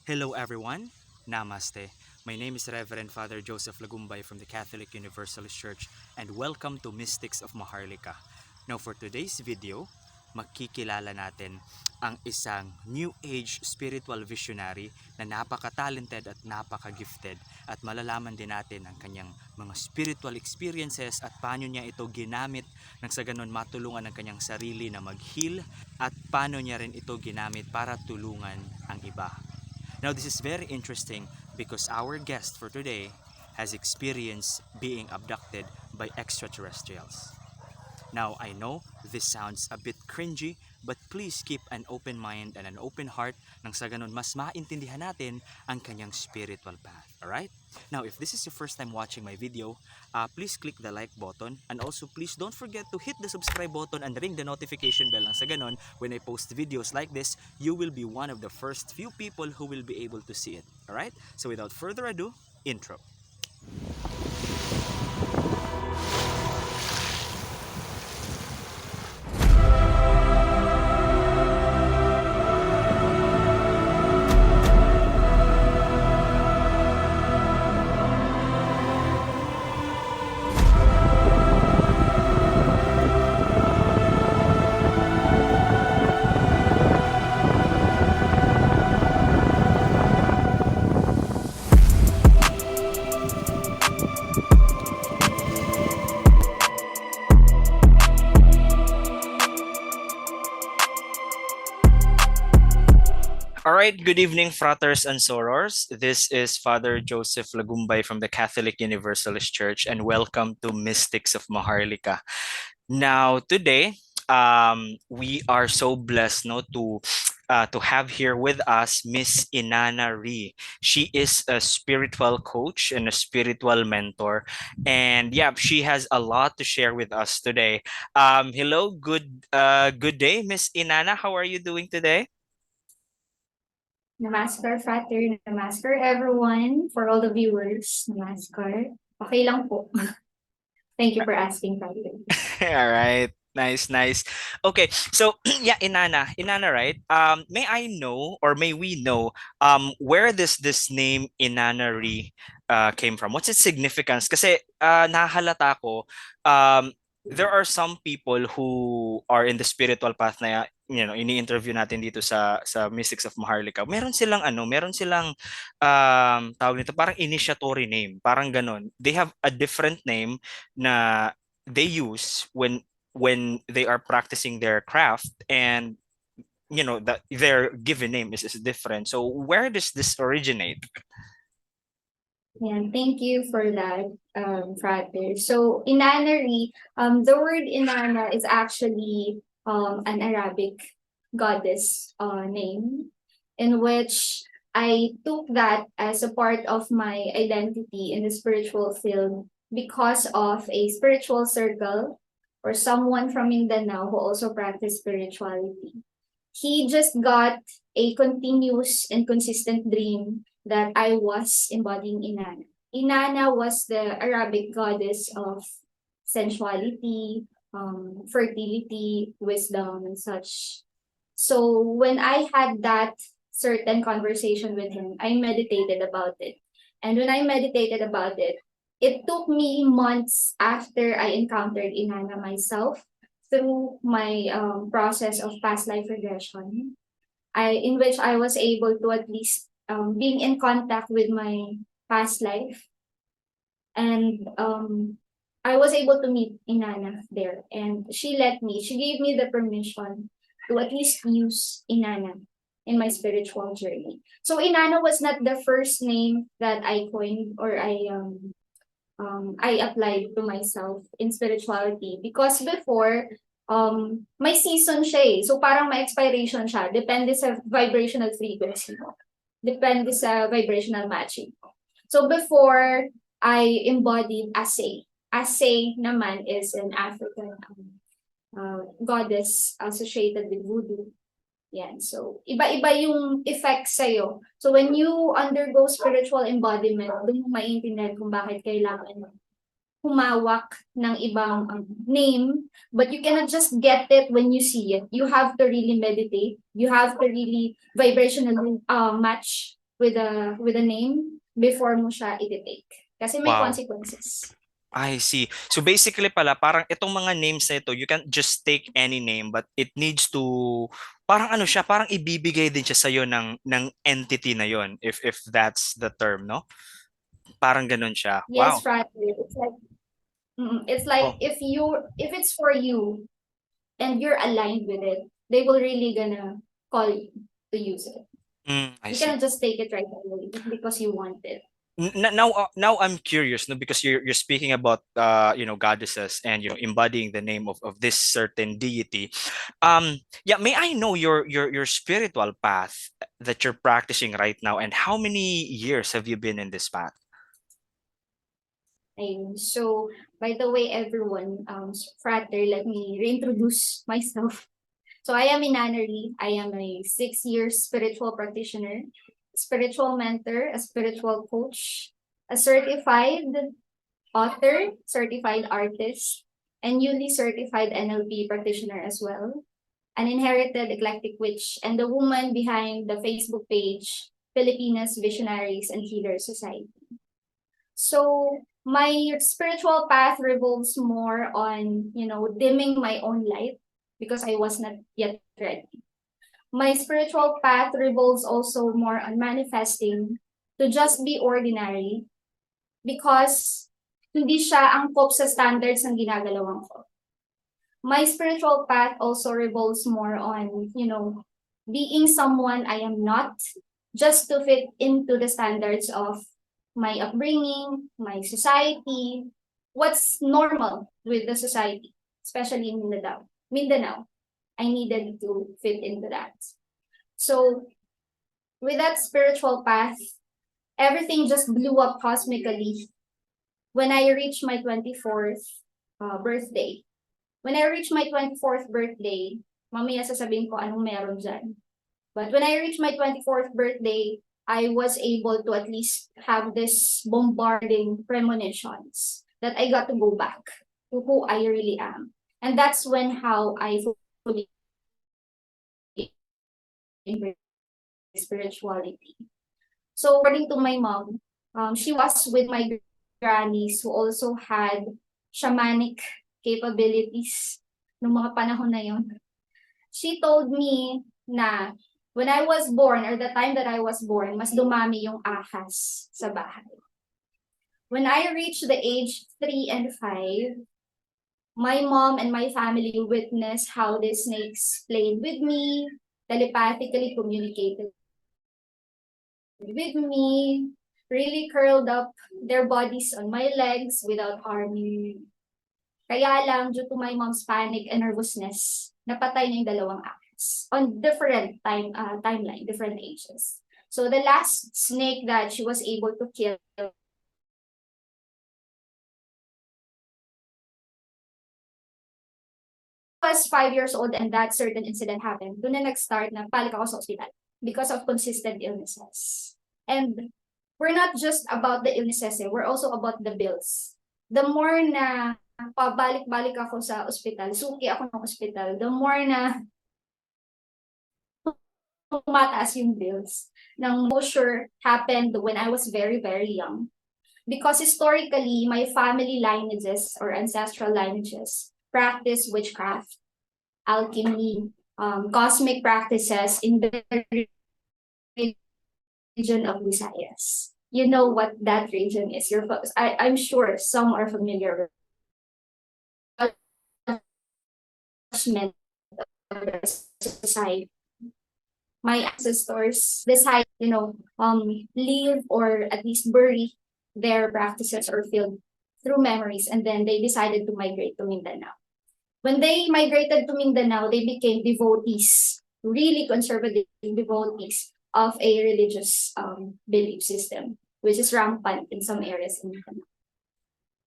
Hello everyone, Namaste. My name is Reverend Father Joseph Lagumbay from the Catholic Universalist Church and welcome to Mystics of Maharlika. Now for today's video, makikilala natin ang isang New Age spiritual visionary na napaka-talented at napaka-gifted at malalaman din natin ang kanyang mga spiritual experiences at paano niya ito ginamit nang sa ganun matulungan ang kanyang sarili na mag-heal at paano niya rin ito ginamit para tulungan ang iba. Now this is very interesting because our guest for today has experienced being abducted by extraterrestrials. Now I know this sounds a bit cringy, but please keep an open mind and an open heart nang sa ganun mas maintindihan natin ang kanyang spiritual path. Alright? Now if this is your first time watching my video, please click the like button and also please don't forget to hit the subscribe button and ring the notification bell nang sa ganun when I post videos like this, you will be one of the first few people who will be able to see it. Alright? So without further ado, intro. All right, good evening, fratres and sorors. This is Father Joseph Lagumbay from the Catholic Universalist Church, and welcome to Mystics of Maharlika. Now, today, we are so blessed to have here with us Miss Inanna Ree. She is a spiritual coach and a spiritual mentor, and yeah, she has a lot to share with us today. Hello, good day, Miss Inanna. How are you doing today? Namaskar, Frater. Namaskar, everyone. For all the viewers, namaskar. Okay lang po. Thank you for asking, Frater. All right. Nice, nice. Okay, so yeah, Inanna, right? May I know or may we know where this name Inanari came from? What's its significance? Kasi nahalata ko there are some people who are in the spiritual path na ini-interview natin dito sa Mystics of Maharlika. Meron silang tawag nito parang initiatory name, parang ganon. They have a different name na they use when they are practicing their craft, and that their given name is different. So where does this originate? Yeah, thank you for that, Frater. So, Inanari, the word Inanna is actually an Arabic goddess name, in which I took that as a part of my identity in the spiritual field because of a spiritual circle or someone from Mindanao who also practiced spirituality. He just got a continuous and consistent dream that I was embodying Inanna. Inanna was the Arabic goddess of sensuality, fertility, wisdom, and such. So when I had that certain conversation with him, I meditated about it. And when I meditated about it, it took me months after I encountered Inanna myself through my process of past life regression, in which I was able to at least being in contact with my past life, and I was able to meet Inanna there, and she gave me the permission to at least use Inanna in my spiritual journey. So Inanna was not the first name that I coined or I applied to myself in spirituality, because before, may season siya eh. So parang may expiration siya. Depende sa vibrational frequency mo. Depende sa vibrational matching mo. So before, I embodied Asay. Asay naman is an African goddess associated with voodoo. Yan. So, iba-iba yung effects sa'yo. So, when you undergo spiritual embodiment, doon mo maintindihan kung bakit kailangan humawak ng ibang name, but you cannot just get it when you see it. You have to really meditate. You have to really vibrationally match with a name before mo siya i-take. Kasi may Wow. consequences. I see. So basically pala, parang itong mga names na ito, you can't just take any name, but it needs to, parang ano siya, parang ibibigay din siya sa'yo ng entity na yon, if that's the term, no? Parang ganun siya. Yes, Wow. Friday. It's like Oh, if it's for you and you're aligned with it, they will really gonna call you to use it. I You see. cannot just take it right away because you want it. Now I'm curious, no, because you're speaking about goddesses and embodying the name of this certain deity. Yeah, may I know your spiritual path that you're practicing right now, and how many years have you been in this path? And so, by the way, everyone, Frater, let me reintroduce myself. So I am Inanari. I am a 6 year spiritual practitioner, spiritual mentor, a spiritual coach, a certified author, certified artist, and newly certified NLP practitioner as well, an inherited eclectic witch, and the woman behind the Facebook page, Filipinas Visionaries and Healers Society. So my spiritual path revolves more on, dimming my own light because I was not yet ready. My spiritual path revolves also more on manifesting to just be ordinary because hindi siya angkop sa standards ng ginagalawan ko. My spiritual path also revolves more on, being someone I am not just to fit into the standards of my upbringing, my society, what's normal with the society, especially in Mindanao. Mindanao, I needed to fit into that. So with that spiritual path, everything just blew up cosmically when I reached my 24th birthday. When I reached my 24th birthday, mamaya sasabihin ko anong meron dyan. But when I reached my 24th birthday, I was able to at least have this bombarding premonitions that I got to go back to who I really am. And that's when how I fully embrace spirituality. So according to my mom, she was with my grannies who also had shamanic capabilities nung mga panahon na yon. She told me na when I was born or the time that I was born, mas dumami yung ahas sa bahay. When I reached the age 3 and 5, my mom and my family witnessed how the snakes played with me, telepathically communicated with me, really curled up their bodies on my legs without harming me. Kaya lang, due to my mom's panic and nervousness, napatay na yung dalawang ahas on different timeline, different ages. So the last snake that she was able to kill was 5 years old and that certain incident happened. Doon na nag-start na balik ako sa ospital because of consistent illnesses. And we're not just about the illnesses, we're also about the bills. The more na pabalik-balik ako sa ospital, suki ako ng ospital, the more na tumataas yung bills. Nang exposure happened when I was very, very young. Because historically, my family lineages or ancestral lineages practice witchcraft, alchemy, cosmic practices in the region of Visayas. You know what that region is. I'm sure some are familiar with the society. My ancestors decide, leave or at least bury their practices or field through memories, and then they decided to migrate to Mindanao. When they migrated to Mindanao, they became devotees, really conservative devotees of a religious belief system, which is rampant in some areas in Mindanao.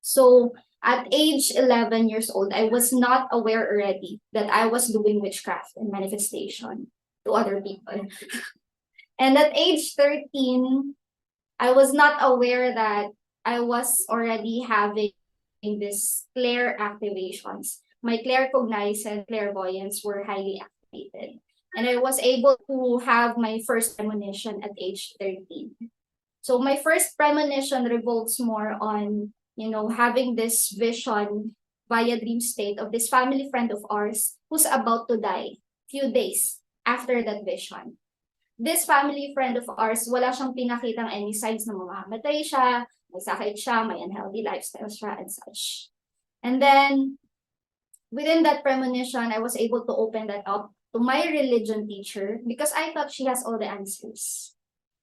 So at age 11 years old, I was not aware already that I was doing witchcraft and manifestation to other people. And at age 13, I was not aware that I was already having this clair activations. My claircognizance and clairvoyance were highly activated. And I was able to have my first premonition at age 13. So my first premonition revolves more on, having this vision via dream state of this family friend of ours who's about to die few days after that vision. This family friend of ours, wala siyang pinakitang any signs na mamamatay siya, may sakit siya, may unhealthy lifestyle siya, and such. And then, within that premonition, I was able to open that up to my religion teacher because I thought she has all the answers.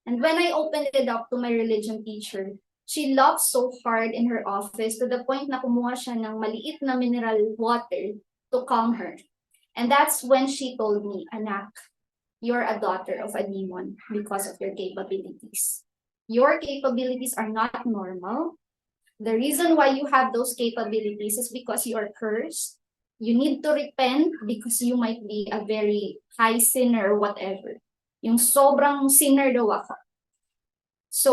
And when I opened it up to my religion teacher, she laughed so hard in her office to the point na kumuha siya ng maliit na mineral water to calm her. And that's when she told me, anak, you're a daughter of a demon because of your capabilities. Your capabilities are not normal. The reason why you have those capabilities is because you are cursed. You need to repent because you might be a very high sinner or whatever. Yung sobrang sinner daw ako. So,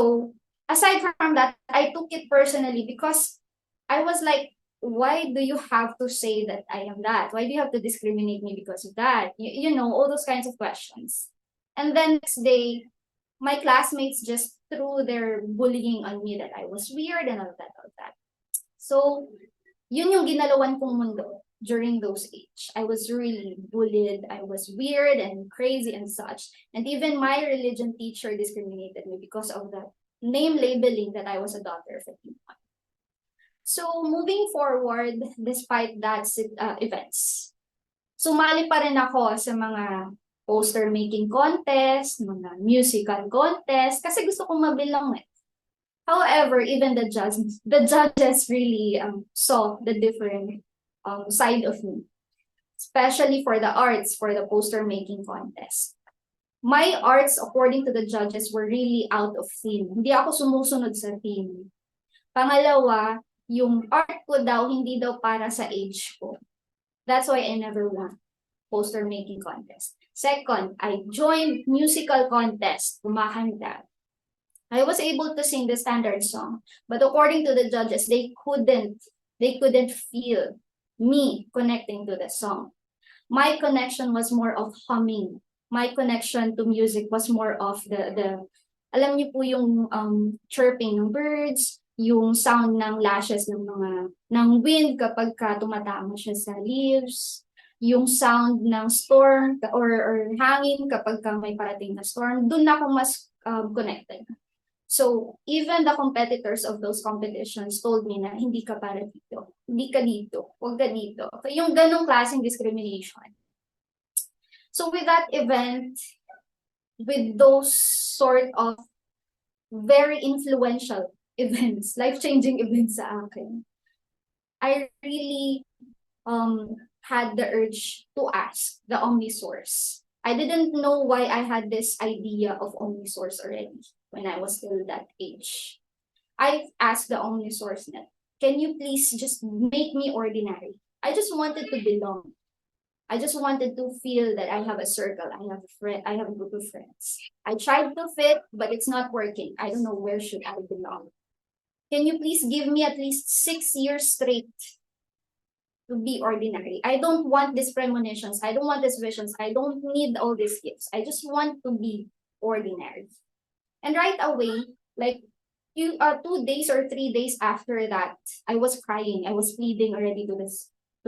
aside from that, I took it personally because I was like, why do you have to say that I am that? Why do you have to discriminate me because of that? All those kinds of questions. And then next day, my classmates just threw their bullying on me that I was weird and all that. So, yun yung ginalawan kong mundo during those age. I was really bullied. I was weird and crazy and such. And even my religion teacher discriminated me because of that name labeling that I was a daughter of a demon. So, moving forward, despite that events, sumali pa rin ako sa mga poster making contest, mga musical contest, kasi gusto kong mabilang eh. However, even the judges really saw the different side of me, especially for the arts, for the poster making contest. My arts, according to the judges, were really out of theme. Hindi ako sumusunod sa theme. Pangalawa, yung art ko daw, hindi daw para sa age ko. That's why I never won poster making contest. Second, I joined musical contest, kumakanta. I was able to sing the standard song, but according to the judges, they couldn't feel me connecting to the song. My connection was more of humming. My connection to music was more of the alam niyo po yung chirping ng birds, yung sound ng lashes ng wind kapag tumatama siya sa leaves, yung sound ng storm or hangin kapag may parating na storm, doon ako mas connected. So, even the competitors of those competitions told me na hindi ka para dito. Hindi ka dito. Huwag ka dito. Yung ganong klaseng discrimination. So, with that event, with those sort of very influential events, life-changing events sa akin, I really had the urge to ask the Omnisource. I didn't know why I had this idea of Omnisource already when I was still that age. I asked the Omnisource net, can you please just make me ordinary? I just wanted to belong. I just wanted to feel that I have a circle, I have a friend, I have a group of friends. I tried to fit, but it's not working. I don't know where should I belong. Can you please give me at least 6 years straight to be ordinary? I don't want these premonitions. I don't want these visions. I don't need all these gifts. I just want to be ordinary. And right away, like 2 days or 3 days after that, I was crying. I was pleading already to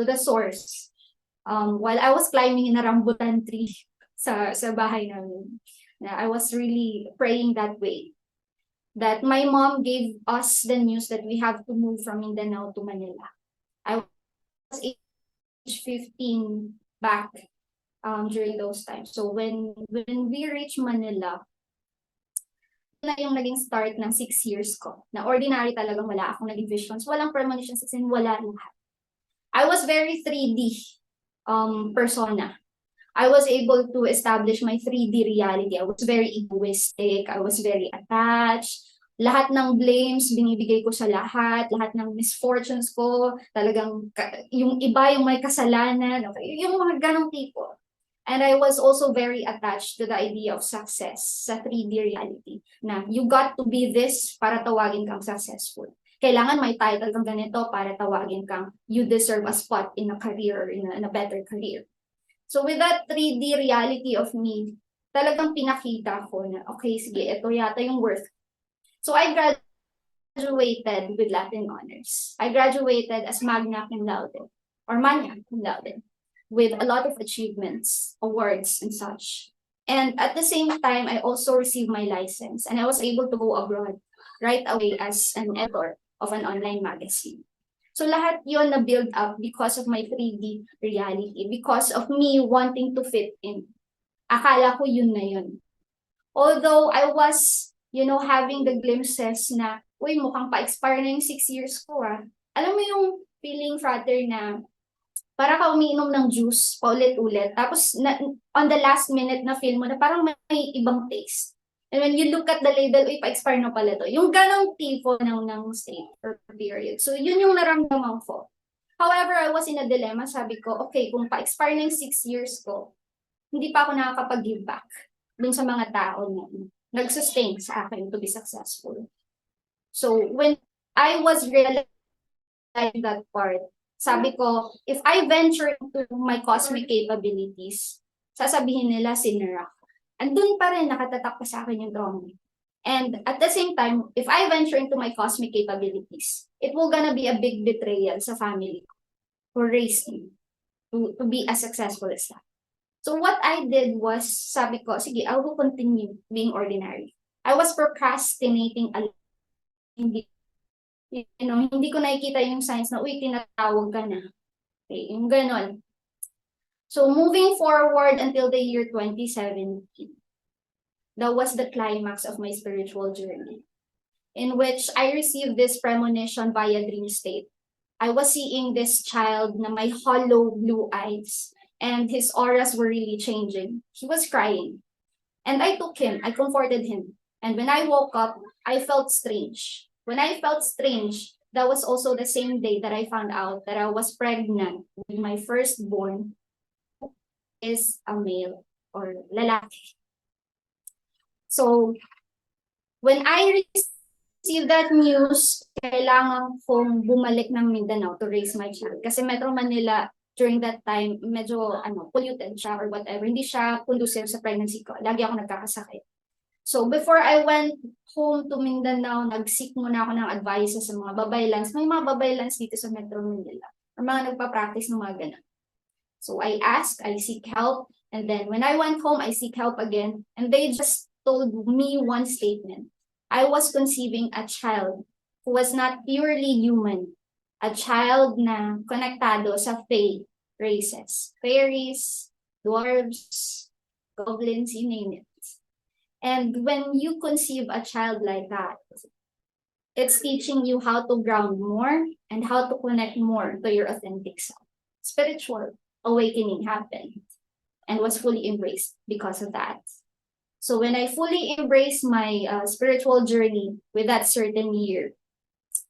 the source. While I was climbing in a rambutan tree sa bahay namin, I was really praying that way. That my mom gave us the news that we have to move from Mindanao to Manila. I was age 15 back during those times. So when we reached Manila, na yung naging start ng 6 years ko. Na ordinary talagang wala akong naging visions. Walang premonitions, as in wala lahat. I was very 3D persona. I was able to establish my 3D reality. I was very egoistic. I was very attached. Lahat ng blames, binibigay ko sa lahat. Lahat ng misfortunes ko, talagang yung iba yung may kasalanan. Okay? Yung mga ganong tipo. And I was also very attached to the idea of success sa 3D reality. Na you got to be this para tawagin kang successful. Kailangan may title kang ganito para tawagin kang you deserve a spot in a career, in a better career. So with that 3D reality of me, talagang pinakita ko na, okay, sige, ito yata yung worth. So I graduated with Latin honors. I graduated as magna cum laude, or magna cum laude, with a lot of achievements, awards, and such. And at the same time, I also received my license, and I was able to go abroad right away as an editor of an online magazine. So lahat yon na build up because of my 3D reality, because of me wanting to fit in. Akala ko yun na yun. Although I was, having the glimpses na, uy, mukhang pa-expire na yung 6 years ko ah. Alam mo yung feeling, Frater, na para ka umiinom ng juice paulit-ulit. Tapos on the last minute na feel mo na parang may ibang taste. And when you look at the label, uy, pa-expire na pala to. Yung ganong tipo ng state or period. So, yun yung naramdaman ko. However, I was in a dilemma. Sabi ko, okay, kung pa-expire na yung 6 years ko, hindi pa ako nakakapag-give back dun sa mga tao na nag-sustain sa akin to be successful. So, when I was realizing that part, sabi ko, if I venture into my cosmic capabilities, sasabihin nila sinner ako. Andun pa rin nakatatak pa sa akin yung trauma. And at the same time, if I venture into my cosmic capabilities, it will gonna be a big betrayal sa family who raised me to be as successful as that. So what I did was, sabi ko, sige, I will continue being ordinary. I was procrastinating a lot. Hindi ko nakikita yung signs na, uy, tinatawag ka na. Okay, yung ganon. So moving forward until the year 2017, that was the climax of my spiritual journey, in which I received this premonition via dream state. I was seeing this child na may hollow blue eyes, and his auras were really changing. He was crying. And I took him, I comforted him. And when I woke up, I felt strange. When I felt strange, that was also the same day that I found out that I was pregnant with my firstborn, is a male or lalaki. So, when I received that news, kailangan kong bumalik ng Mindanao to raise my child. Kasi Metro Manila, during that time, medyo polluted siya or whatever. Hindi siya conducive sa pregnancy ko. Lagi ako nagkakasakit. So, before I went home to Mindanao, nag-seek muna ako ng advice sa mga babaylans. May mga babaylans dito sa Metro Manila. Or mga nagpa-practice ng mga ganun. So I asked, I seek help, and then when I went home, I seek help again, and they just told me one statement. I was conceiving a child who was not purely human, a child na konektado sa fae races, fairies, dwarves, goblins, you name it. And when you conceive a child like that, it's teaching you how to ground more and how to connect more to your authentic self. Spiritual awakening happened and was fully embraced because of that. So when I fully embraced my spiritual journey with that certain year,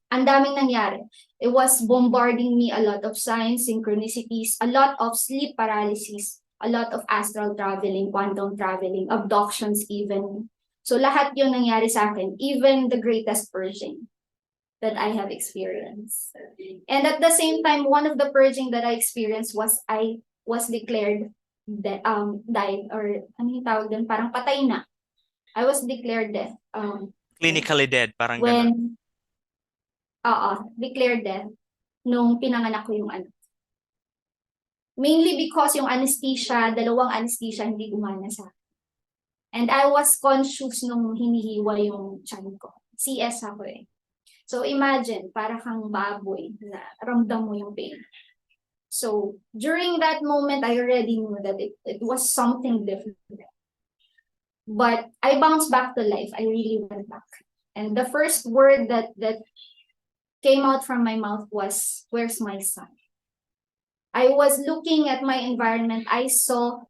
ang daming nangyari. It was bombarding me a lot of signs, synchronicities, a lot of sleep paralysis, a lot of astral traveling, quantum traveling, abductions even. So lahat yun nangyari sa akin, even the greatest purging that I have experienced. And at the same time, one of the purging that I experienced was I was declared died, or ano yung tawag doon, parang patay na. I was declared dead. Clinically dead, parang ganun. Declared dead nung pinanganak ko yung anak. Mainly because yung anesthesia, dalawang anesthesia hindi gumana sa akin. And I was conscious nung hinihiwa yung tiyan ko. CS ako eh. So imagine, para kang baboy na ramdam mo yung pain. So during that moment, I already knew that it was something different. But I bounced back to life. I really went back. And the first word that came out from my mouth was, "Where's my son?" I was looking at my environment. I saw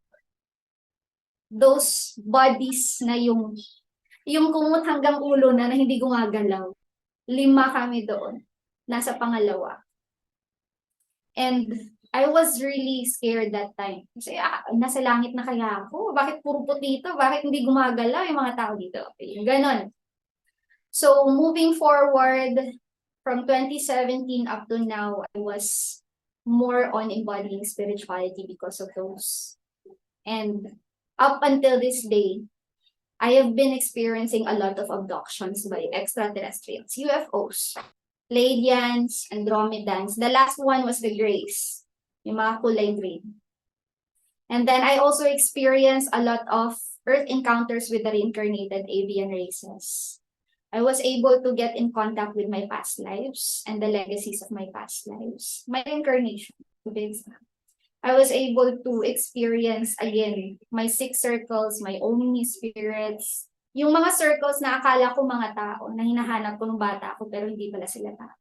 those bodies na yung kumot hanggang ulo na hindi gumagalaw. 5 kami doon. Nasa pangalawa. And I was really scared that time. Kasi nasa langit na kaya ako? Bakit puro puti ito? Bakit hindi gumagalaw yung mga tao dito? Okay, ganon. So moving forward, from 2017 up to now, I was more on embodying spirituality because of those And up until this day, I have been experiencing a lot of abductions by extraterrestrials, UFOs, Pleiadians, Andromedans. The last one was the Grays, yung mga kulay green. And then I also experienced a lot of Earth encounters with the reincarnated avian races. I was able to get in contact with my past lives and the legacies of my past lives, my incarnation, to be exact. I was able to experience again my six circles, my omni spirits, yung mga circles na akala ko mga tao na hinahanap ko nung bata ko pero hindi pala sila tao.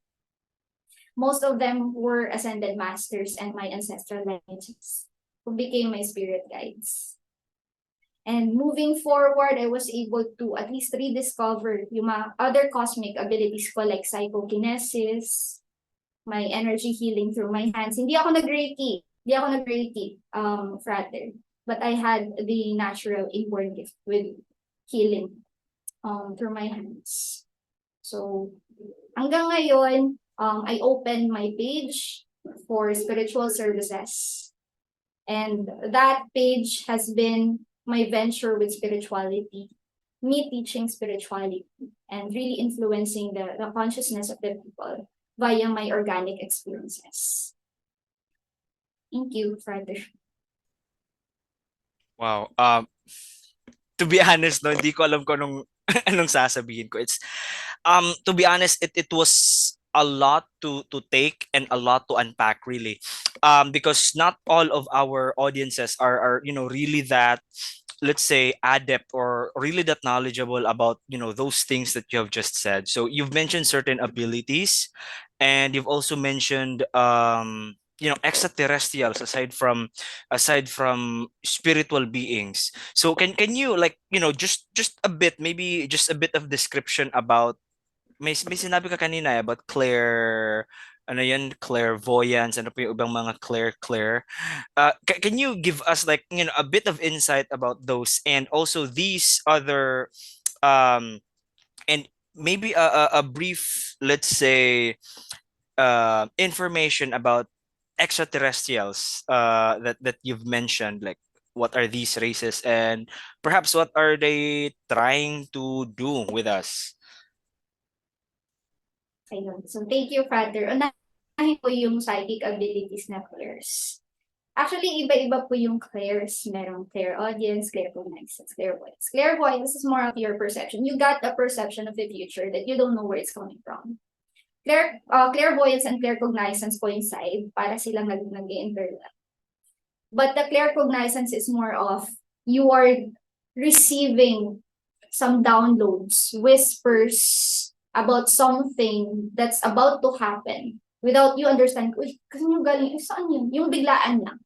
Most of them were ascended masters and my ancestral lineages who became my spirit guides. And moving forward, I was able to at least rediscover yung mga other cosmic abilities ko like psychokinesis, my energy healing through my hands. Hindi ako nag-Reiki, frater. But I had the natural inborn gift with healing through my hands. So, hanggang ngayon, I opened my page for spiritual services. And that page has been my venture with spirituality, me teaching spirituality, and really influencing the consciousness of the people via my organic experiences. Thank you, Father. Wow. To be honest, no, hindi ko alam kung anong anong sasabihin ko. It's to be honest, it was a lot to take and a lot to unpack really. Because not all of our audiences are really that, let's say, adept or really that knowledgeable about those things that you have just said. So you've mentioned certain abilities, and you've also mentioned extraterrestrials aside from spiritual beings. So can you, like, just a bit, maybe just a bit of description about, may sinabi ka kanina about ano yan, clairvoyance, ano pa yung ibang mga clair. Can you give us, like, a bit of insight about those, and also these other um and maybe a brief, let's say, information about extraterrestrials that you've mentioned, like what are these races, and perhaps what are they trying to do with us? Ayun. So, thank you, Father. Unahin ko yung psychic abilities na clairs. Actually, iba-iba po yung clairs. Merong clairaudience, claircognizance, clairvoyance. Clairvoyance is more of your perception. You got a perception of the future that you don't know where it's coming from. Clairvoyance and claircognizance coincide para silang nag-interlap. But the claircognizance is more of you are receiving some downloads, whispers about something that's about to happen without you understanding, uy, kasi yung galing, saan yun? Yung biglaan lang.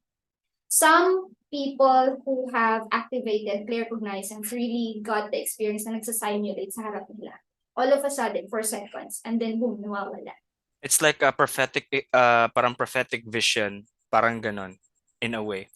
Some people who have activated claircognizance really got the experience na nagsasimulate sa harap nila. All of a sudden, for seconds, and then boom, nawawala. It's like a prophetic, parang prophetic vision, parang ganon, in a way.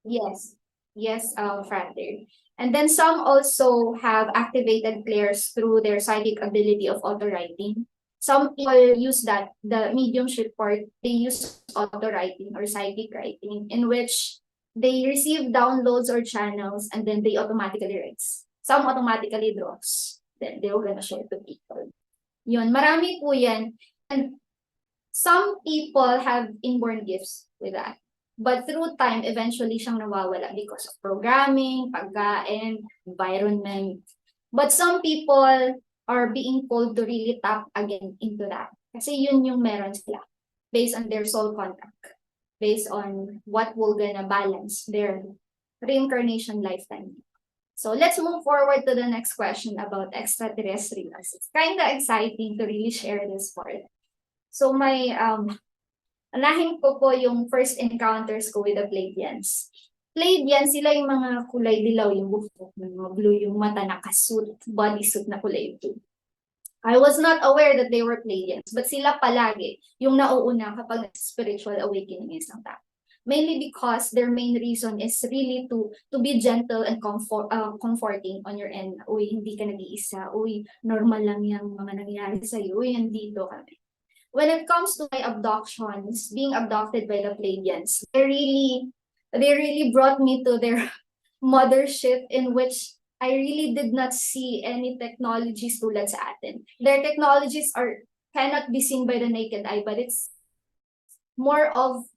Yes, yes, Frater. And then some also have activated clairs through their psychic ability of auto-writing. Some people use that, the mediumship part, they use auto-writing or psychic writing, in which they receive downloads or channels and then they automatically writes. Some automatically draws. Then they're gonna share to people. Yun, marami po yan. And some people have inborn gifts with that. But through time, eventually siyang nawawala because of programming, pagkain, environment. But some people are being told to really tap again into that. Kasi yun yung meron sila. Based on their soul contract. Based on what will gonna balance their reincarnation lifetime. So let's move forward to the next question about extraterrestrials. It's kind of exciting to really share this part. So my anahin ko po yung first encounters ko with the Pleiadians. Pleiadians, sila yung mga kulay dilaw yung buhok, mga blue yung mata, nakasuit, bodysuit na kulay blue. I was not aware that they were Pleiadians, but sila palagi yung nauuna kapag spiritual awakening is ng tao. Mainly because their main reason is really to be gentle and comforting on your end. Uy, hindi ka nag-iisa. Uy, normal lang yung mga nangyayari sa'yo. Uy, nandito kami. When it comes to my abductions, being abducted by the Pleiadians, they're really They really brought me to their mothership, in which I really did not see any technologies tulad sa atin. Their technologies cannot be seen by the naked eye, but it's more of,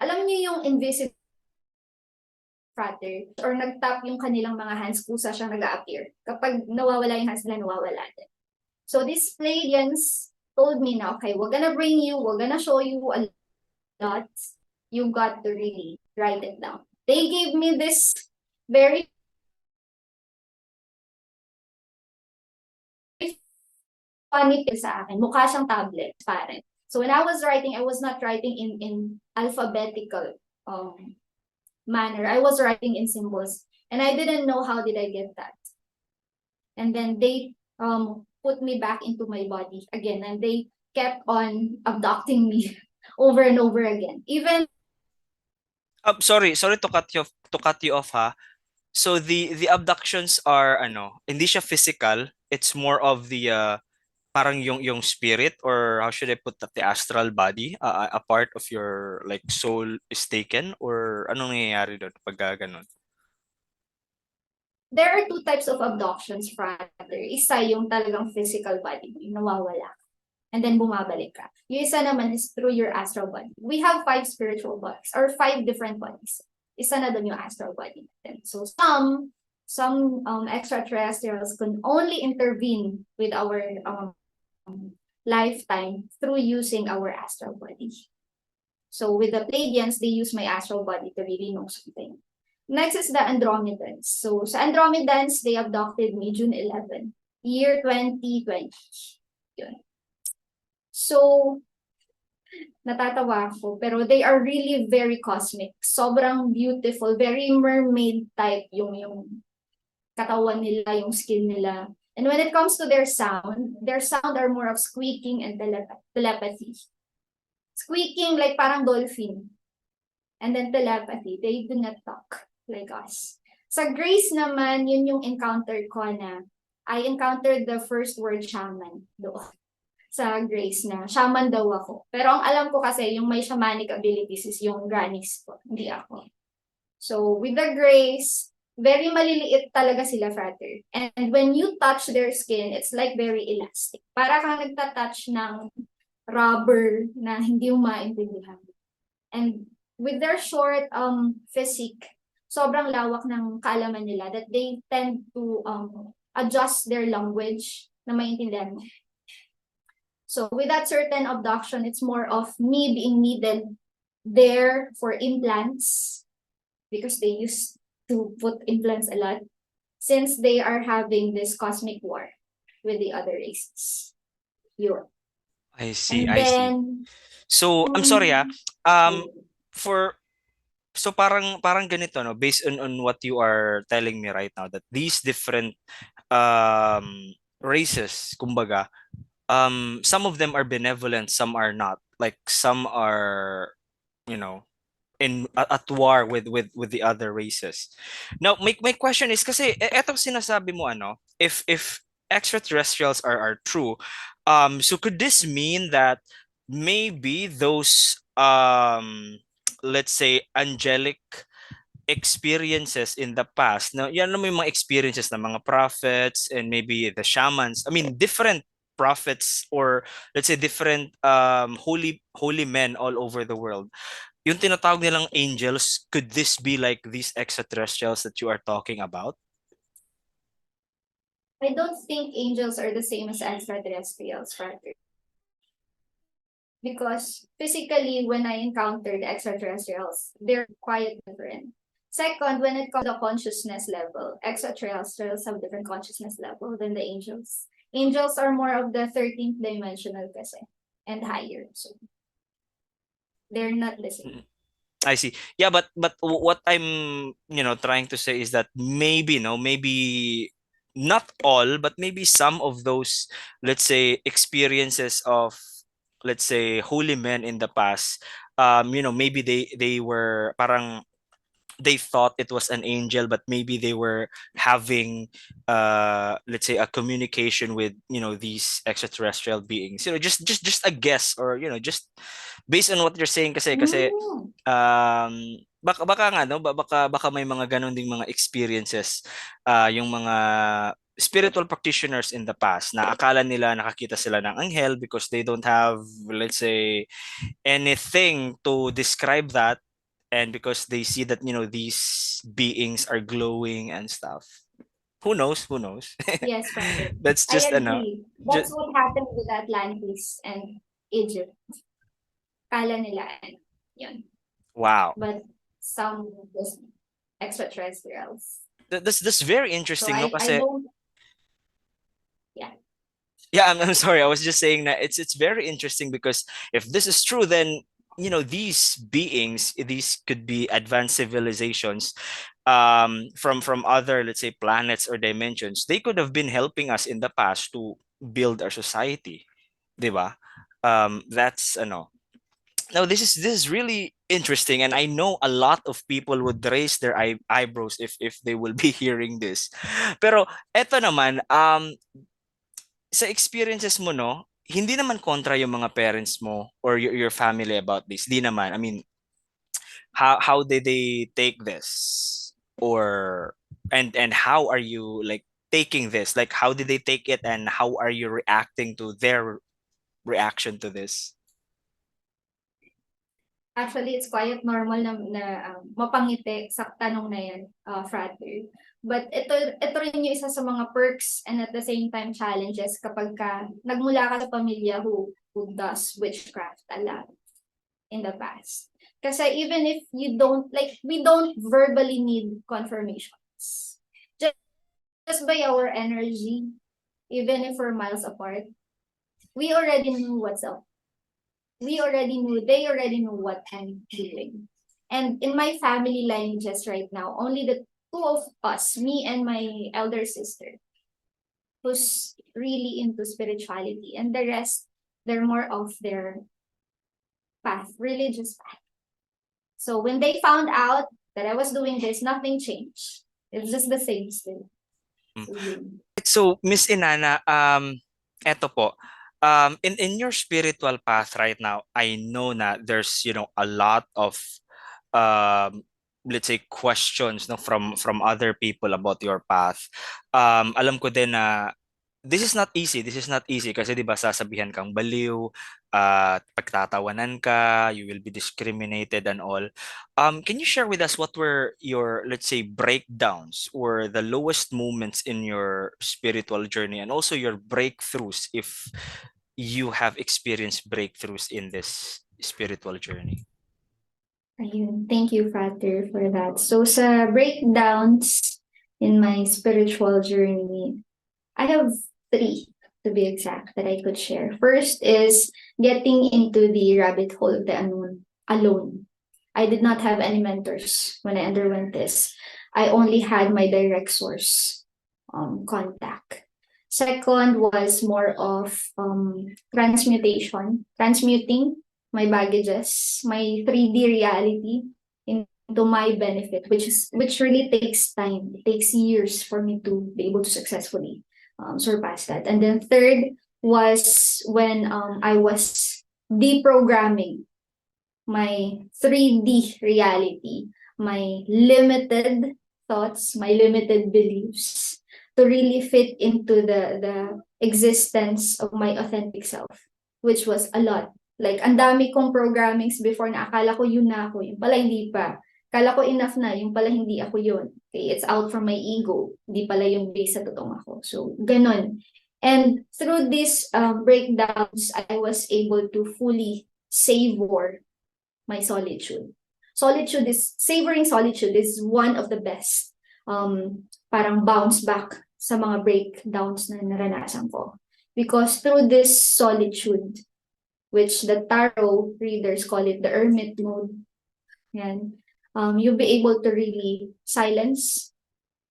alam niyo yung invisible frater, or nag-tap yung kanilang mga hands, kusa siyang nag-a-appear. Kapag nawawala yung hands nila, nawawala din. So these Pleiadians told me na, okay, we're gonna show you a lot. You got to really write it down. They gave me this very funny thing sa akin. Mukha siyang tablet, parang. So when I was writing, I was not writing in alphabetical manner. I was writing in symbols. And I didn't know how did I get that. And then they put me back into my body again. And they kept on abducting me over and over again. Even Sorry to cut you off ha. So the abductions are hindi siya physical, it's more of the parang yung spirit, or how should I put that, the astral body, a part of your like soul is taken, or anong nangyayari doon pag ganun? there are two types of abductions, brother. Isa yung talagang physical body mo, yung nawawala. And then bumabalik ka. Yung isa naman is through your astral body. We have 5 spiritual bodies, or 5 different bodies. Isa na doon yung astral body natin. So some extraterrestrials can only intervene with our lifetime through using our astral body. So with the Pleiadians, they use my astral body to really know something. Next is the Andromedans. So sa Andromedans, they abducted me June 11, year 2020. Yun. So, natatawa ako, pero they are really very cosmic. Sobrang beautiful, very mermaid type yung katawan nila, yung skin nila. And when it comes to their sound are more of squeaking and telepathy. Squeaking like parang dolphin. And then telepathy, they do not talk like us. Sa Grace naman, yun yung encounter ko na I encountered the first word shaman doon sa Grace, na shaman daw ako. Pero ang alam ko kasi yung may shamanic abilities is yung grannies ko, hindi ako. So with the Grace, very maliliit talaga sila, frater. And when you touch their skin, it's like very elastic. Para kang nagtatouch ng rubber na hindi mo maintindihan. And with their short physique, sobrang lawak ng kaalaman nila that they tend to adjust their language na maintindihan mo. So with that certain abduction, it's more of me being needed there for implants, because they used to put implants a lot, since they are having this cosmic war with the other races. Yun. I see, And I see. then, So, I'm sorry for so parang ganito, no, based on what you are telling me right now, that these different races, kumbaga, some of them are benevolent, some are not. Like some are, you know, at war with the other races. Now, my question is kasi etong sinasabi mo, if extraterrestrials are true, so could this mean that maybe those let's say angelic experiences in the past, now yan naman yung mga experiences ng mga prophets and maybe the shamans, I mean different prophets, or let's say different holy men all over the world, yung tinatawag nilang angels, could this be like these extraterrestrials that you are talking about? I don't think angels are the same as extraterrestrials, frater. Because physically, when I encountered extraterrestrials, they're quite different. Second, when it comes to the consciousness level, extraterrestrials have different consciousness level than the angels. Angels are more of the 13th dimensional kasi, and higher. So they're not the same. I see. Yeah, but what I'm trying to say is that maybe no, maybe not all, but maybe some of those, let's say, experiences of, let's say, holy men in the past, maybe they were parang they thought it was an angel, but maybe they were having let's say a communication with these extraterrestrial beings, just a guess, or just based on what you're saying, kasi Mm. um baka nga no, baka may mga ganun ding mga experiences yung mga spiritual practitioners in the past na akala nila nakakita sila ng anghel because they don't have, let's say, anything to describe that, and because they see that these beings are glowing and stuff. Who knows? Yes, Father. That's I just ano. agree. That's Just, what happened with Atlantis and Egypt. Kala nila, and yun. wow. But some just extraterrestrials. That's very So interesting, no? I Kasi don't, yeah. yeah, I'm sorry. I was just saying that it's very interesting because if this is true, then these beings, these could be advanced civilizations from other, let's say, planets or dimensions. They could have been helping us in the past to build our society, 'di ba? That's ano. Now this is really interesting, and I know a lot of people would raise their eyebrows if they will be hearing this. Pero eto naman, sa experiences mo, no, hindi naman kontra yung mga parents mo or your family about this. Di naman. I mean, how did they take this? Or and how are you like taking this? Like how did they take it and how are you reacting to their reaction to this? Actually, it's quite normal na mapangiti sa tanong na yan, Frater. But ito rin yung isa sa mga perks and at the same time challenges kapag ka nagmula ka sa pamilya who does witchcraft a lot in the past. Kasi even if you don't, like, we don't verbally need confirmations. Just by our energy, even if we're miles apart, we already knew what's up. They already knew what I'm doing. And in my family line just right now, only the two of us, me and my elder sister, who's really into spirituality. And the rest, they're more of their path, religious path. So when they found out that I was doing this, nothing changed. It's just the same still. Mm. So, yun. So, Miss Inana, eto po, in your spiritual path right now, I know na there's, a lot of, um, let's say, questions, no, from other people about your path. Alam ko din na this is not easy. This is not easy kasi 'di ba sasabihan kang baliw, pagtatawanan ka, you will be discriminated and all. Can you share with us what were your, let's say, breakdowns or the lowest moments in your spiritual journey and also your breakthroughs if you have experienced breakthroughs in this spiritual journey? Ayun. Thank you, Frater, for that. So sa breakdowns in my spiritual journey, I have three to be exact that I could share. First is getting into the rabbit hole of the unknown alone. I did not have any mentors when I underwent this. I only had my direct source contact. Second was more of transmuting my baggages, my 3D reality into my benefit, which really takes time. It takes years for me to be able to successfully surpass that. And then third was when I was deprogramming my 3D reality, my limited thoughts, my limited beliefs to really fit into the existence of my authentic self, which was a lot. Like, ang dami kong programmings before na akala ko yun na ako, yung pala hindi pa. Akala ko enough na, yung pala hindi ako yun. Okay, it's out from my ego. Hindi pala yung base sa totoong ako. So, ganun. And through these breakdowns, I was able to fully savor my solitude. Savoring solitude is one of the best parang bounce back sa mga breakdowns na naranasan ko. Because through this solitude, which the tarot readers call it the hermit mode, yan, you'll be able to really silence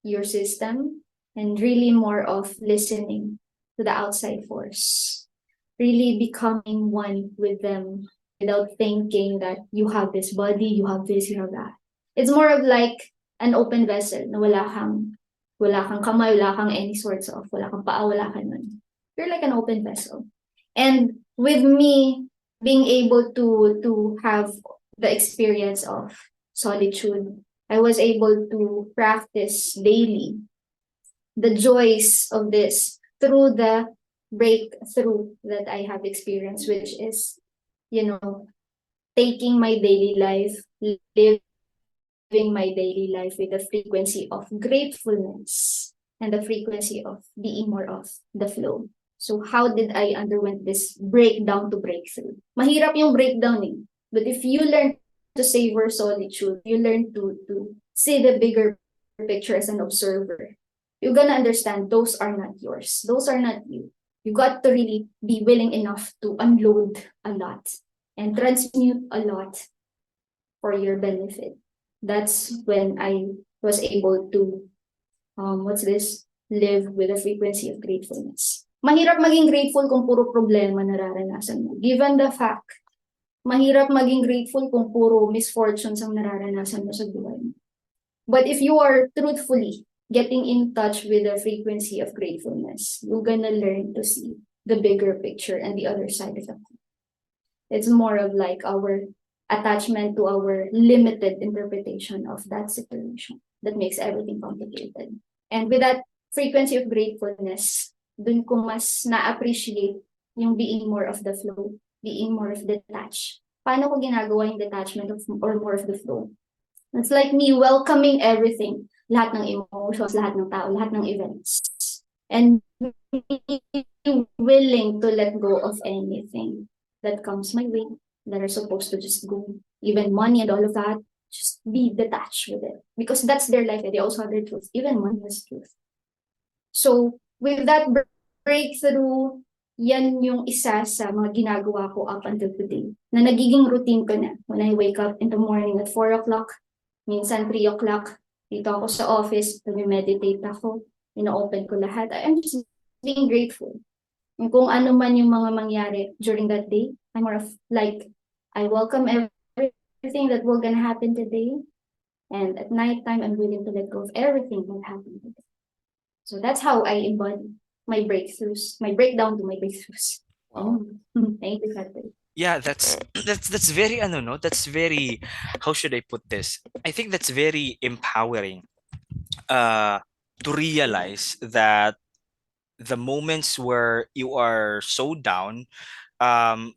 your system and really more of listening to the outside force. Really becoming one with them without thinking that you have this body, you have this, you have that. It's more of like an open vessel na wala kang kamay, wala kang any sorts of, wala kang paa, wala kang nun. You're like an open vessel. And with me being able to have the experience of solitude. I was able to practice daily the joys of this through the breakthrough that I have experienced, which is, taking my daily life, living my daily life with the frequency of gratefulness and the frequency of being more of the flow. So how did I underwent this breakdown to breakthrough? Mahirap yung breakdown eh. But if you learn to savor solitude, you learn to see the bigger picture as an observer, you're gonna understand those are not yours. Those are not you. You got to really be willing enough to unload a lot and transmute a lot for your benefit. That's when I was able to, live with a frequency of gratefulness. Mahirap maging grateful kung puro problema nararanasan mo. Given the fact, mahirap maging grateful kung puro misfortunes ang nararanasan mo sa buhay mo. But if you are truthfully getting in touch with the frequency of gratefulness, you're gonna learn to see the bigger picture and the other side of it. It's more of like our attachment to our limited interpretation of that situation that makes everything complicated. And with that frequency of gratefulness, dun ko mas na-appreciate yung being more of the flow, being more of detached. Paano ko ginagawa yung detachment of, or more of the flow? It's like me welcoming everything, lahat ng emotions, lahat ng tao, lahat ng events. And being willing to let go of anything that comes my way, that are supposed to just go, even money and all of that, just be detached with it. Because that's their life and they also have their truth. Even money has truth. So, with that breakthrough, yan yung isa sa mga ginagawa ko up until today. Na nagiging routine ko na. When I wake up in the morning at 4 o'clock, minsan 3 o'clock, dito ako sa office, nag-meditate ako, ina-open ko lahat. I'm just being grateful. And kung ano man yung mga mangyari during that day, I'm more of like, I welcome everything that will gonna happen today. And at nighttime, I'm willing to let go of everything that happened today. So that's how I embody my breakthroughs, my breakdown to my breakthroughs. Wow. Thank you, Patrick. Yeah, that's very ano no, that's very, how should I put this? I think that's very empowering uh to realize that the moments where you are so down,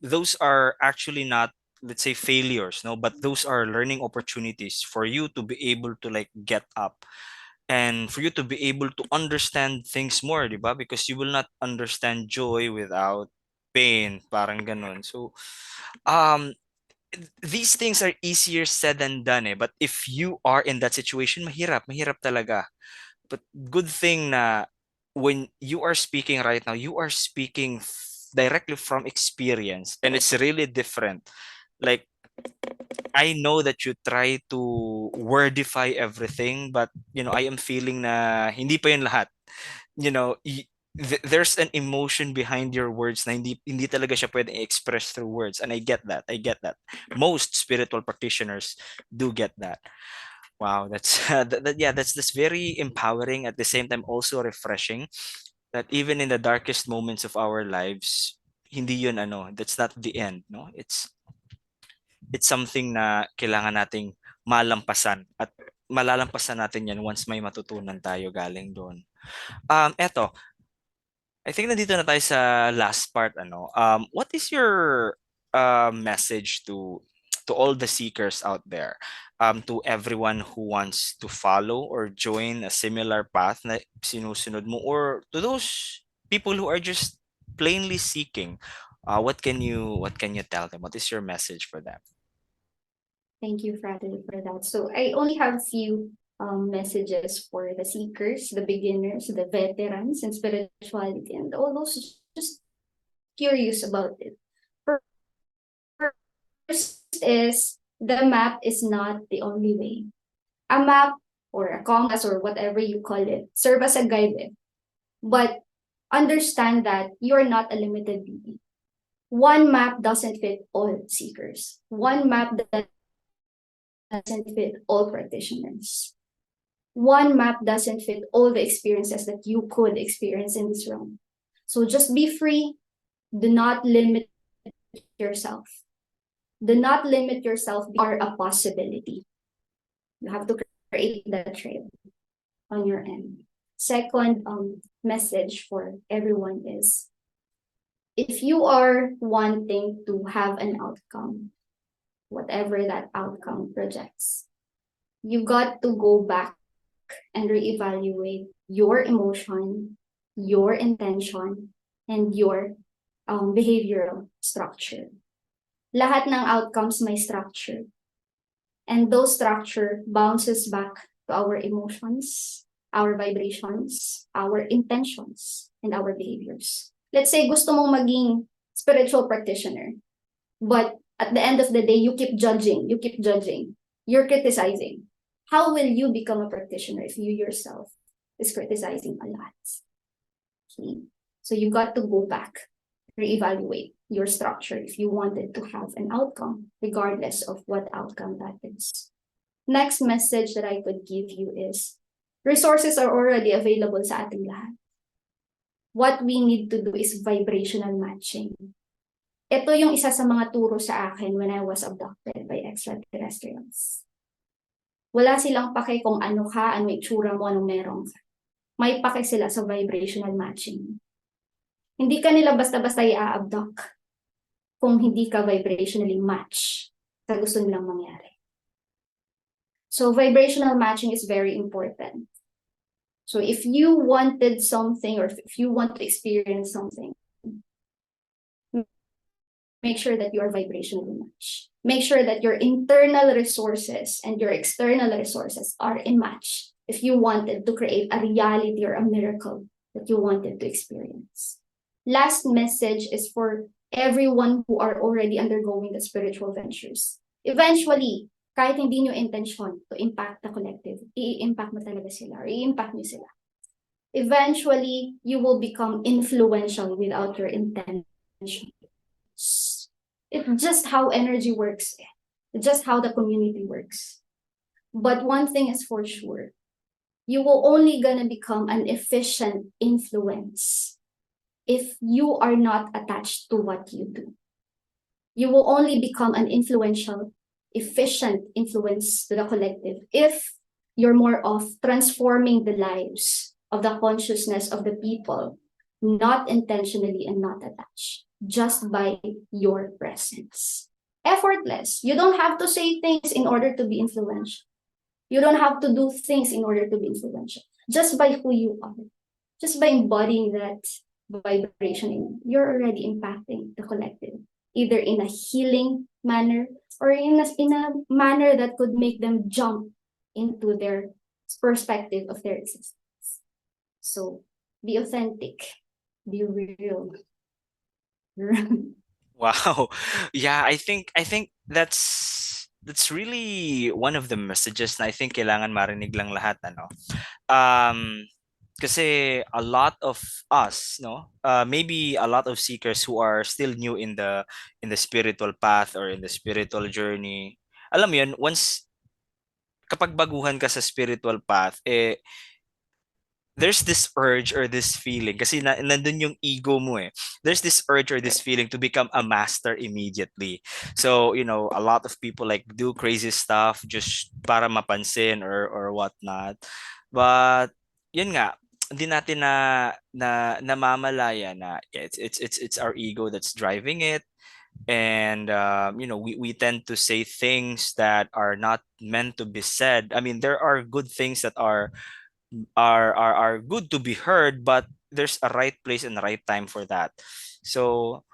those are actually not, let's say, failures, no, but those are learning opportunities for you to be able to like get up and for you to be able to understand things more, di ba? Because you will not understand joy without pain, parang ganun. So um these things are easier said than done eh. But if you are in that situation, mahirap talaga. But good thing na when you are speaking right now, you are speaking directly from experience and it's really different. Like, I know that you try to wordify everything, but I am feeling na hindi pa yun lahat. There's an emotion behind your words na hindi talaga siya pwedeng express through words, and I get that. Most spiritual practitioners do get that. Wow, that's yeah, that's very empowering, at the same time also refreshing, that even in the darkest moments of our lives, hindi yun that's not the end, no? It's something na kailangan nating malampasan, at malalampasan natin yan once may matutunan tayo galing doon. Eto, I think nandito na tayo sa last part, what is your message to all the seekers out there, to everyone who wants to follow or join a similar path na sinusunod mo, or to those people who are just plainly seeking, what can you tell them? What is your message for them? Thank you, Fraternity, for that. So I only have a few messages for the seekers, the beginners, the veterans in spirituality, and all those just curious about it. First is the map is not the only way. A map or a compass or whatever you call it serve as a guide, but understand that you're not a limited being. One map doesn't fit all seekers. One map doesn't fit all practitioners. One map doesn't fit all the experiences that you could experience in this realm. So just be free. Do not limit yourself. Do not limit yourself. You are a possibility. You have to create that trail on your end. Second message for everyone is, if you are wanting to have an outcome, whatever that outcome projects, you got to go back and reevaluate your emotion, your intention, and your behavioral structure. Lahat ng outcomes may structure. And those structure bounces back to our emotions, our vibrations, our intentions, and our behaviors. Let's say gusto mong maging spiritual practitioner, but at the end of the day, you keep judging, you're criticizing. How will you become a practitioner if you yourself is criticizing a lot? Okay. So you got to go back, reevaluate your structure if you wanted to have an outcome, regardless of what outcome that is. Next message that I could give you is, resources are already available sa ating lahat. What we need to do is vibrational matching. Ito yung isa sa mga turo sa akin when I was abducted by extraterrestrials. Wala silang pake kung ano ka, ano itsura mo, anong meron ka. May pake sila sa vibrational matching. Hindi ka nila basta-basta i-abduct kung hindi ka vibrationally match sa gusto nilang mangyari. So vibrational matching is very important. So if you wanted something, or if you want to experience something, make sure that you are vibrationally matched. Make sure that your internal resources and your external resources are in match if you wanted to create a reality or a miracle that you wanted to experience. Last message is for everyone who are already undergoing the spiritual ventures. Eventually, kahit hindi nyo intention to impact the collective, i-impact mo talaga sila, or i-impact nyo sila. Eventually, you will become influential without your intention. It's just how energy works. It's just how the community works. But one thing is for sure, you will only gonna become an efficient influence if you are not attached to what you do. You will only become an influential, efficient influence to the collective if you're more of transforming the lives of the consciousness of the people, not intentionally and not attached, just by your presence. Effortless. You don't have to say things in order to be influential. You don't have to do things in order to be influential. Just by who you are, just by embodying that vibration, you're already impacting the collective, either in a healing manner or in a manner that could make them jump into their perspective of their existence. So be authentic, be real. Wow. Yeah, I think that's really one of the messages na I think kailangan marinig lang lahat, ano. Um kasi a lot of us, no, maybe a lot of seekers who are still new in the spiritual path or in the spiritual journey, alam mo yun, once kapag baguhan ka sa spiritual path, eh there's this urge or this feeling kasi nandun yung ego mo eh. There's this urge or this feeling to become a master immediately. So, you know, a lot of people like do crazy stuff just para mapansin or whatnot. But yun nga, hindi natin namamalaya na yeah, it's our ego that's driving it. And you know, we tend to say things that are not meant to be said. I mean, there are good things that are good to be heard, but there's a right place and right time for that. So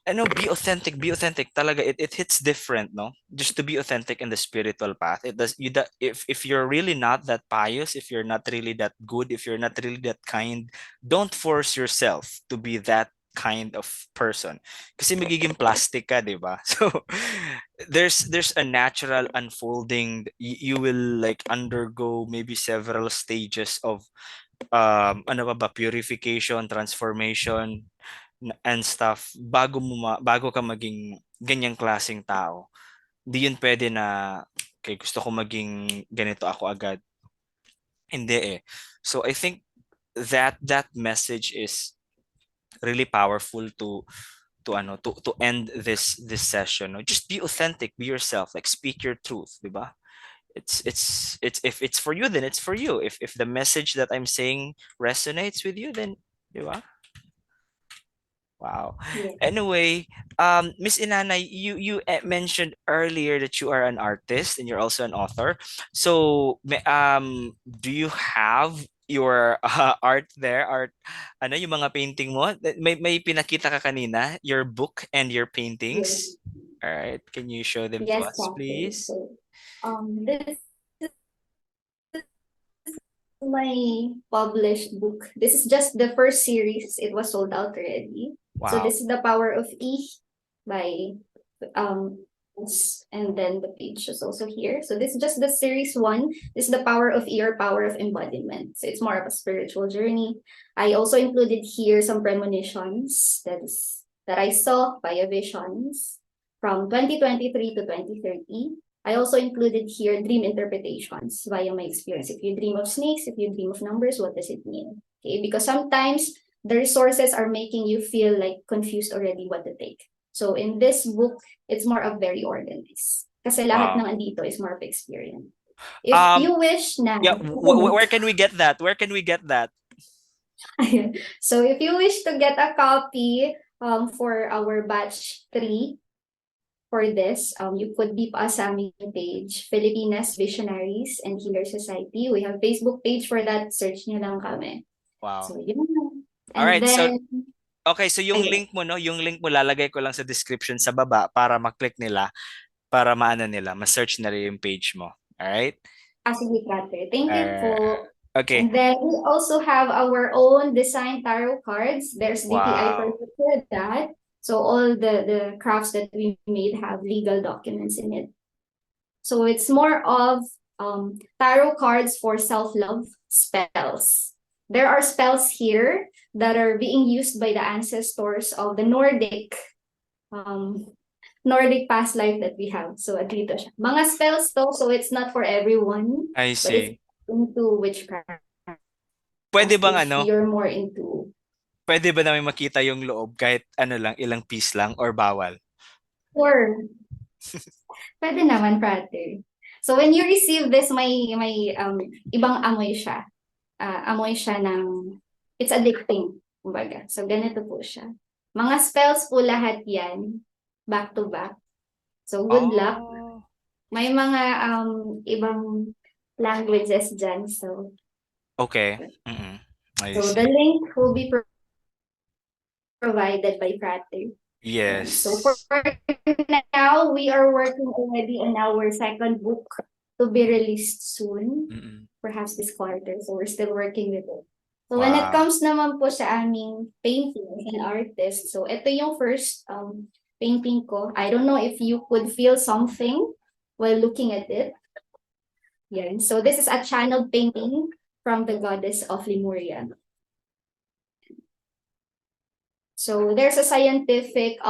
I know, be authentic talaga. It hits different, no? Just to be authentic in the spiritual path. It does you that if you're really not that pious, if you're not really that good, if you're not really that kind, don't force yourself to be that kind of person. Kasi magiging plastic ka, di ba? So there's a natural unfolding. You will like undergo maybe several stages of ano ba purification, transformation, and stuff bago ka maging ganyang klaseng tao. Di yun pwede na okay, gusto ko maging ganito ako agad. Hindi eh. So I think that message is really powerful to end this session. No? Just be authentic, be yourself, like speak your truth, di ba? It's if it's for you, then it's for you. If the message that I'm saying resonates with you, then di ba? Wow. Yeah. Anyway, Miss Inanay, you mentioned earlier that you are an artist and you're also an author. So, do you have your art there? Art, ano yung mga painting mo? May pinakita ka kanina, your book and your Yes. paintings. All right, can you show them to Yes, us, Catherine. please? So, this is my published book. This is just the first series. It was sold out already. So Wow. this is The Power of E by um and then the page is also here. So this is just the series one. This is The Power of E, or Power of Embodiment. So it's more of a spiritual journey. I also included here some premonitions that I saw via visions from 2023 to 2030. I also included here dream interpretations via my experience. If you dream of snakes, if you dream of numbers, what does it mean? Okay, because sometimes the resources are making you feel like confused already what to take. So in this book, it's more of very organized. Kasi lahat ng Wow. andito is more of experience. If Um, you wish na, yeah, where can we get that? Where can we get that? so if you wish to get a copy for our batch 3, for this, you could be pa sa aming page, Filipinas Visionaries and Healer Society. We have Facebook page for that. Search nyo lang kami. Wow. So, yun. All And right, so then, okay, so yung ayun. link mo, no, yung link mo lalagay ko lang sa description sa baba para maklik nila, para maano nila, ma-search na rin yung page mo. All right? Sige, Kate. Thank you Uh, po. okay. And then we also have our own design tarot cards. There's DTI Wow. permit for that. So all the crafts that we made have legal documents in it. So it's more of tarot cards for self-love spells. There are spells here that are being used by the ancestors of the um, Nordic past life that we have. So, dito siya. Mga spells to, so it's not for everyone, I but it's see. into witchcraft Pwede bang if ano, you're more into. pwede ba namin makita yung loob kahit ano lang, ilang piece lang or bawal? Or, pwede naman, brother. So, when you receive this, may ibang amoy siya. Amoy siya ng, it's addicting, kumbaga. So, ganito po siya. Mga spells po lahat yan, back to back. So, good luck. Oh, May mga ibang languages dyan. So, okay. Mm-mm. I the see. link will be provided by Frater. And so for Yes. now, we are working already on our second book to be released soon, Mm-mm. perhaps this quarter. So we're still working with it. So when it Wow. comes naman po sa aming painting and artist, so ito yung first painting ko. I don't know if you could feel something while looking at it. Yeah. So this is a channeled painting from the goddess of Lemuria. So there's a scientific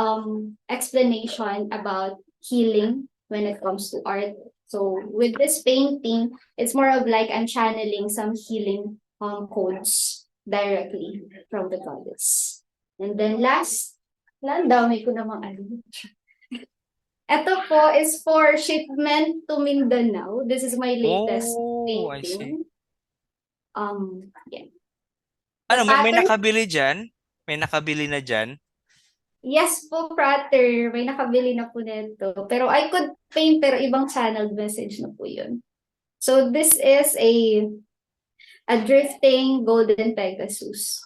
explanation about healing when it comes to art. So with this painting, it's more of like I'm channeling some healing codes directly from the goddess. And then last, dami ko namang ano. Ito po is for shipment to Mindanao. This is my latest Oh, I see. painting. Yeah. Ano, The may pattern, nakabili dyan? May nakabili na dyan? yes po, Prater. May nakabili na po nito. Pero I could paint, pero ibang channeled message na po yun. So this is a drifting golden Pegasus.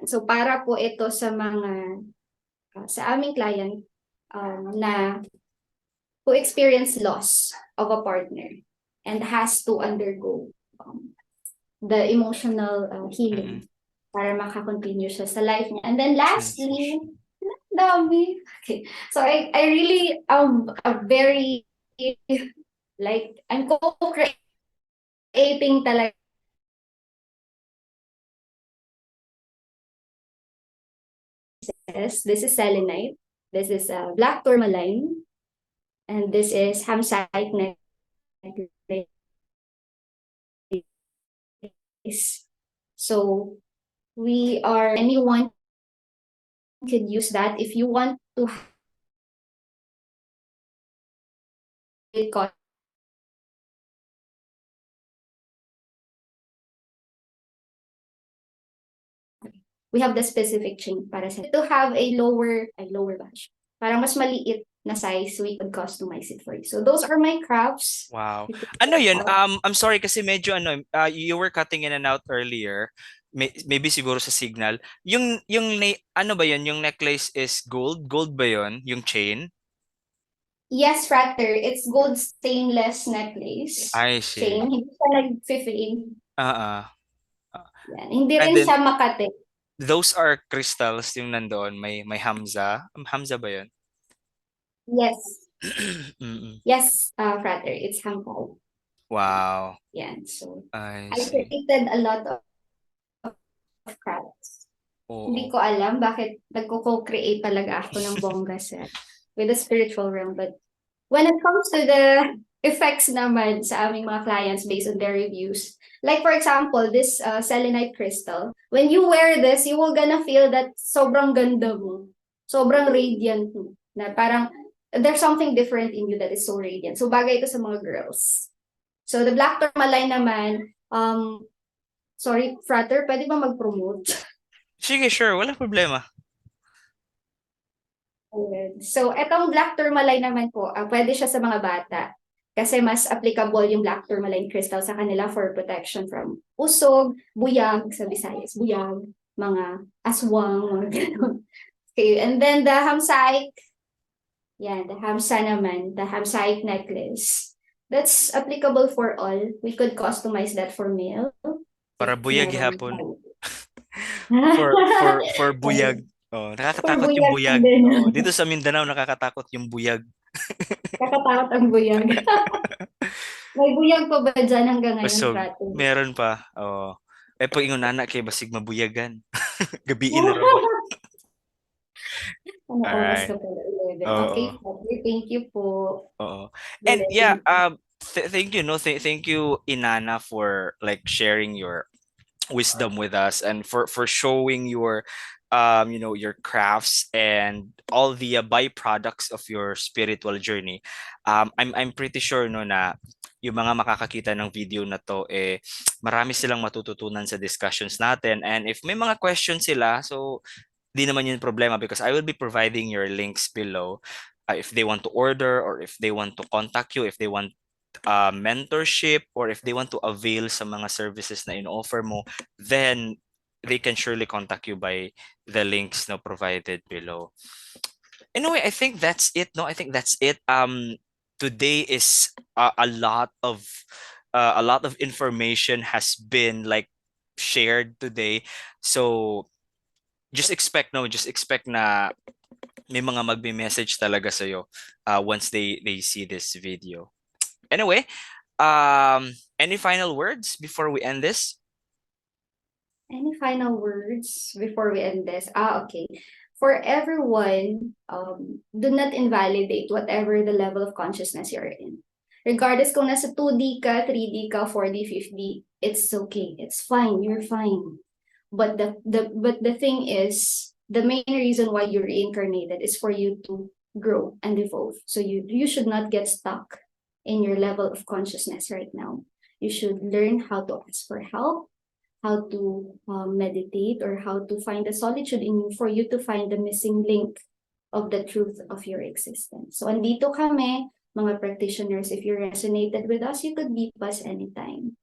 So para po ito sa mga, sa aming client na who experience loss of a partner and has to undergo the emotional Mm-mm. healing para makakontinue siya sa life niya. And then lastly, Transition. dami. Okay. So I really a very like I'm co-creating talaga. This is selenite. This is black tourmaline. And this is hamsite necklace. So we are, anyone could use that if you want to have we have the specific chain para sa to have a lower batch. Parang mas maliit na size, we could customize it for you. So those are my crafts. Wow. You could Ano check yun? out. I'm sorry kasi medyo you were cutting in and out earlier. Maybe siguro sa signal. Ano ba yun? Yung necklace is gold? Gold ba yun? Yung chain? Yes, Frater, it's gold stainless necklace. I Chain, see. hindi siya nag-fade. Uh-uh. Yan. Hindi And rin then siya makate. those are crystals yung nandoon. May Hamza. Hamza ba yun? Yes. Mm-mm. Yes, Frater, it's Hangkong. Wow. Yan. So, I I see. created a lot of crafts. Hindi Oo. ko alam bakit nagko-co-create talaga ako ng bongga set with the spiritual realm. But when it comes to the effects naman sa aming mga clients based on their reviews, like for example, this selenite crystal, when you wear this, you will gonna feel that sobrang ganda mo. Sobrang radiant mo. Na parang, there's something different in you that is so radiant. So bagay ito sa mga girls. So the black tourmaline naman, sorry, Frater, pwede ba mag-promote? Sige, sure. Wala problema. So, etong black tourmaline naman po, pwede siya sa mga bata. Kasi mas applicable yung black tourmaline crystal sa kanila for protection from usog, buyag, sa Visayas, buyag, mga aswang, mga ganun. Okay, and then the hamsaic, yan, the hamsa naman, the hamsaic necklace. That's applicable for all. We could customize that for male. Para If buyag meron. ihapon. For buyag. Oh, For nakakatakot yung buyag buyag. din. Oh, dito sa Mindanao nakakatakot yung buyag. Kakatakot ang buyag. May buyag pa ba dyan hanggang ngayon, Usog. Frato? Meron pa. Oh. Eh pag ingon nana kay basig mabuyagan. Gabiin na ra ba? Ano oras Alright. na pala? 11. Okay, Oo. Frato. Thank you po. Oo. And yeah, Blessing. thank you, no? Thank you, Inana, for like sharing your wisdom with us and for showing your your crafts and all the byproducts of your spiritual journey. I'm pretty sure no na yung mga makakakita ng video na to marami silang matututunan sa discussions natin, and if may mga questions sila, so di naman yun problema because I will be providing your links below, if they want to order or if they want to contact you, if they want mentorship, or if they want to avail sa mga services na in-offer mo, then they can surely contact you by the links na provided below. Anyway, I think that's it. No, I think that's it. Today is a lot of information has been like shared today. So just expect na may mga magme-message talaga sa'yo once they see this video. Anyway, any final words before we end this? Any final words before we end this? Okay. For everyone, do not invalidate whatever the level of consciousness you're in. Regardless kung nasa 2D ka, 3D ka, 4D, 5D, it's okay. It's fine. You're fine. But the thing is, the main reason why you reincarnated is for you to grow and evolve. So you should not get stuck in your level of consciousness right now. You should learn how to ask for help, how to meditate, or how to find the solitude in you for you to find the missing link of the truth of your existence. So andito kami, mga practitioners. If you resonated with us, you could beep us anytime.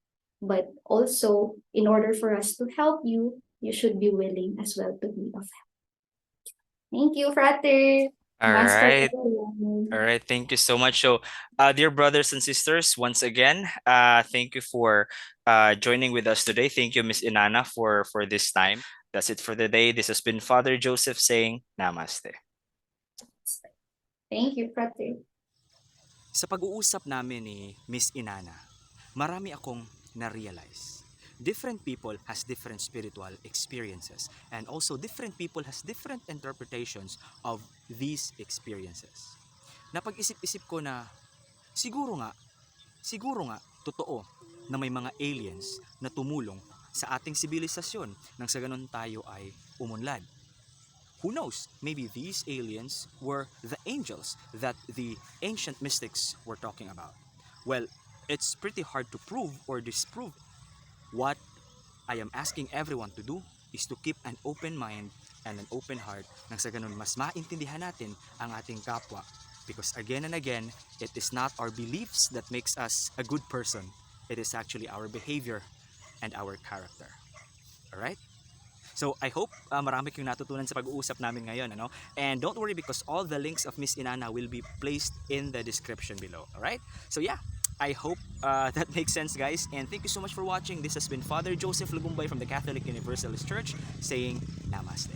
But also, in order for us to help you, you should be willing as well to be of help. Thank you, Frater. All Master right. Paulo. All right, thank you so much. So, dear brothers and sisters, once again, thank you for joining with us today. Thank you, Miss Inana, for this time. That's it for the day. This has been Father Joseph saying Namaste. Thank you, Frater. Sa pag-uusap namin ni Miss Inana, marami akong na-realize. Different people has different spiritual experiences, and also different people has different interpretations of these experiences. Napag-isip-isip ko na siguro nga totoo na may mga aliens na tumulong sa ating sibilisasyon nang sa ganun tayo ay umunlad. Who knows? Maybe these aliens were the angels that the ancient mystics were talking about. Well, it's pretty hard to prove or disprove. What I am asking everyone to do is to keep an open mind and an open heart nang sa ganun mas maintindihan natin ang ating kapwa. Because again and again, it is not our beliefs that makes us a good person. It is actually our behavior and our character. Alright? So I hope marami kayong natutunan sa pag-uusap namin ngayon, ano? And don't worry because all the links of Miss Inana will be placed in the description below. Alright? So yeah, I hope that makes sense, guys. And thank you so much for watching. This has been Father Joseph Lugumbay from the Catholic Universalist Church saying Namaste.